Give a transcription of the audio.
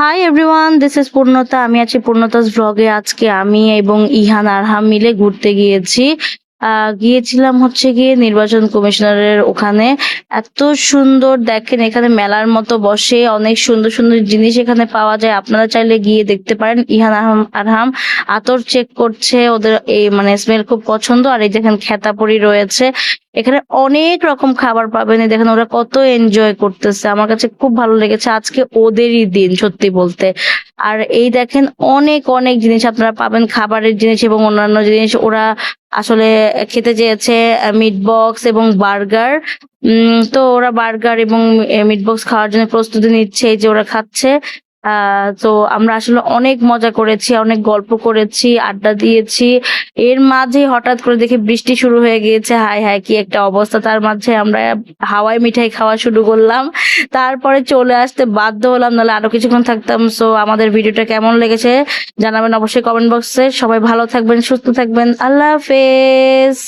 Hi everyone, this is পূর্ণতা। আমি আছি পূর্ণতাস ব্লগে। আজকে আমি এবং ইহান আরহাম মিলে ঘুরতে গিয়েছি। গিয়েছিলাম হচ্ছে গিয়ে নির্বাচন কমিশনারের ওখানে। এত সুন্দর, দেখেন এখানে মেলার মতো বসে, অনেক সুন্দর সুন্দর জিনিস এখানে পাওয়া যায়। আপনারা চাইলে গিয়ে দেখতে পারেন। ইহান আরহাম আতর চেক করছে, ওদের এই মানে স্মেল খুব পছন্দ। আর এই দেখেন খেতাপুরি রয়েছে, এখানে অনেক রকম খাবার পাবেন। এই দেখেন ওরা কত এনজয় করতেছে, আমার কাছে খুব ভালো লেগেছে। আজকে ওদেরই দিন সত্যি বলতে। আর এই দেখেন অনেক অনেক জিনিস আপনারা পাবেন, খাবারের জিনিস এবং অন্যান্য জিনিস। ওরা আসলে খেতে চেয়েছে মিট বক্স এবং বার্গার। তো ওরা বার্গার এবং মিট বক্স খাওয়ার জন্য প্রস্তুতি নিচ্ছে, এই যে ওরা খাচ্ছে। তো আমরা আসলে অনেক মজা করেছি, অনেক গল্প করেছি, আড্ডা দিয়েছি। এর মাঝে হঠাৎ করে দেখি বৃষ্টি শুরু হয়ে গিয়েছে। হায় হায়, কি একটা অবস্থা! তার মাঝে আমরা হাওয়াই মিঠাই খাওয়া শুরু করলাম। তারপরে চলে আসতে বাধ্য হলাম, নাহলে আরো কিছুক্ষণ থাকতাম। সো আমাদের ভিডিওটা কেমন লেগেছে জানাবেন অবশ্যই কমেন্ট বক্সে। সবাই ভালো থাকবেন, সুস্থ থাকবেন। আল্লাহ হাফেজ।